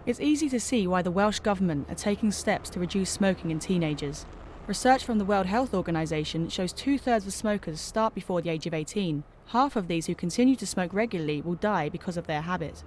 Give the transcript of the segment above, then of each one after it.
It's easy to see why the Welsh Government are taking steps to reduce smoking in teenagers. Research from the World Health Organization shows 2/3 of smokers start before the age of 18. Half of these who continue to smoke regularly will die because of their habit.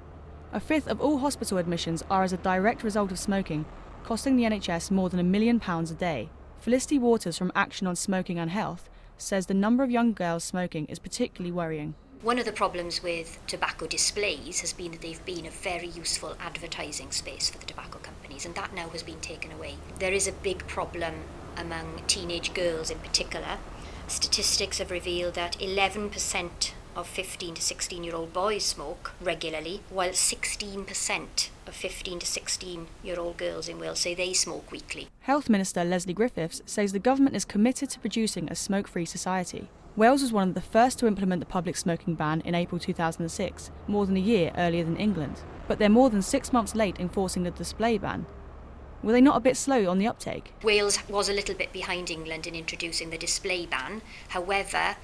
A fifth of all hospital admissions are as a direct result of smoking, costing the NHS more than £1 million a day. Felicity Waters from Action on Smoking and Health says the number of young girls smoking is particularly worrying. One of the problems with tobacco displays has been that they've been a very useful advertising space for the tobacco companies, and that now has been taken away. There is a big problem among teenage girls in particular. Statistics have revealed that 11% of 15 to 16-year-old boys smoke regularly, while 16% of 15 to 16-year-old girls in Wales say they smoke weekly. Health Minister Lesley Griffiths says the government is committed to producing a smoke-free society. Wales was one of the first to implement the public smoking ban in April 2006, more than a year earlier than England. But they're more than 6 months late enforcing the display ban. Were they not a bit slow on the uptake? Wales was a little bit behind England in introducing the display ban. However,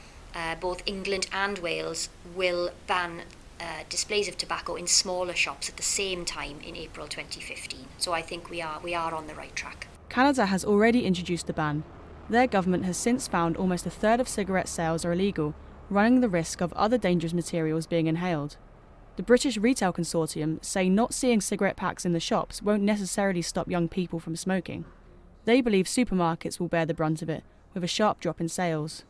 both England and Wales will ban displays of tobacco in smaller shops at the same time in April 2015. So I think we are on the right track. Canada has already introduced the ban. Their government has since found almost 1/3 of cigarette sales are illegal, running the risk of other dangerous materials being inhaled. The British Retail Consortium say not seeing cigarette packs in the shops won't necessarily stop young people from smoking. They believe supermarkets will bear the brunt of it, with a sharp drop in sales.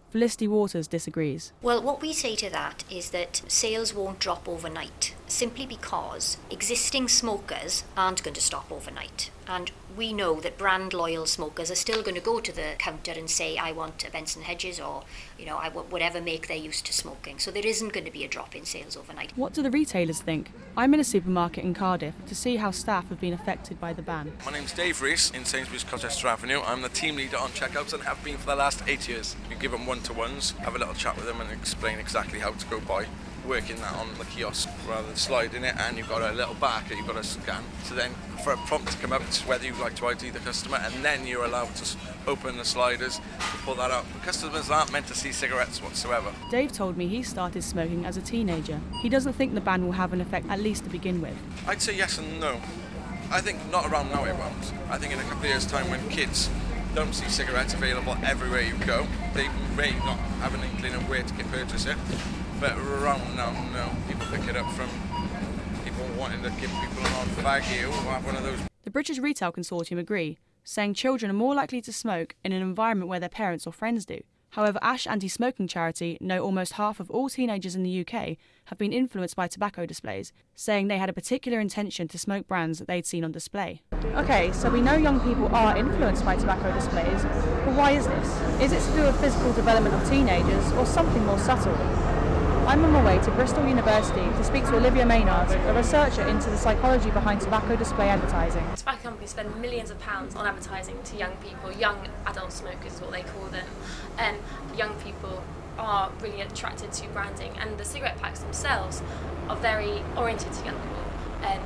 Felicity Waters disagrees. Well, what we say to that is that sales won't drop overnight, simply because existing smokers aren't going to stop overnight. And we know that brand loyal smokers are still going to go to the counter and say, I want a Benson Hedges, or I want whatever make they're used to smoking. So there isn't going to be a drop in sales overnight. What do the retailers think? I'm in a supermarket in Cardiff to see how staff have been affected by the ban. My name's Dave Rees in Sainsbury's Colchester Avenue. I'm the team leader on checkouts and have been for the last 8 years. You give them one-to-ones, have a little chat with them and explain exactly how to go by. Working that on the kiosk rather than sliding it, and you've got a little barcode you've got to scan. So then for a prompt to come up, it's whether you'd like to ID the customer, and then you're allowed to open the sliders to pull that out. The customers aren't meant to see cigarettes whatsoever. Dave told me he started smoking as a teenager. He doesn't think the ban will have an effect, at least to begin with. I'd say yes and no. I think not around now it won't. I think in a couple of years' time, when kids don't see cigarettes available everywhere you go, they may not have an inkling of where to purchase it. But around now, no. People pick it up from people wanting to give people an odd faggy or have one of those. The British Retail Consortium agree, saying children are more likely to smoke in an environment where their parents or friends do. However, Ash anti-smoking charity know almost half of all teenagers in the UK have been influenced by tobacco displays, saying they had a particular intention to smoke brands that they'd seen on display. Okay, so we know young people are influenced by tobacco displays, but why is this? Is it to do with physical development of teenagers or something more subtle? I'm on my way to Bristol University to speak to Olivia Maynard, a researcher into the psychology behind tobacco display advertising. Tobacco companies spend millions of pounds on advertising to young people. Young adult smokers is what they call them. And young people are really attracted to branding, and the cigarette packs themselves are very oriented to young people.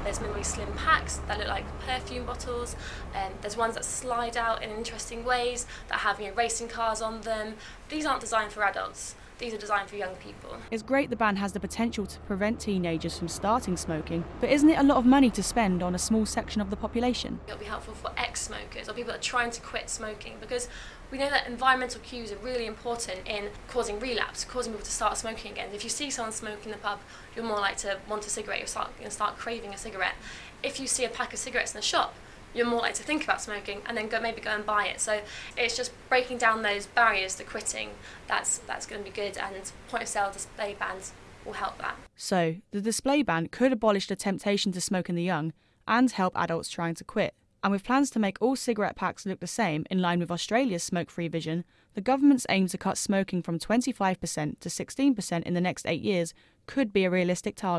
There's really slim packs that look like perfume bottles, and there's ones that slide out in interesting ways that have racing cars on them. These aren't designed for adults. These are designed for young people. It's great the ban has the potential to prevent teenagers from starting smoking, but isn't it a lot of money to spend on a small section of the population? It'll be helpful for ex-smokers or people that are trying to quit smoking, because we know that environmental cues are really important in causing relapse, causing people to start smoking again. If you see someone smoking in the pub, you're more likely to want a cigarette, you'll start craving a cigarette. If you see a pack of cigarettes in the shop, you're more likely to think about smoking and then maybe go and buy it. So it's just breaking down those barriers to quitting that's going to be good, and point of sale display bans will help that. So the display ban could abolish the temptation to smoke in the young and help adults trying to quit. And with plans to make all cigarette packs look the same in line with Australia's smoke-free vision, the government's aim to cut smoking from 25% to 16% in the next 8 years could be a realistic target.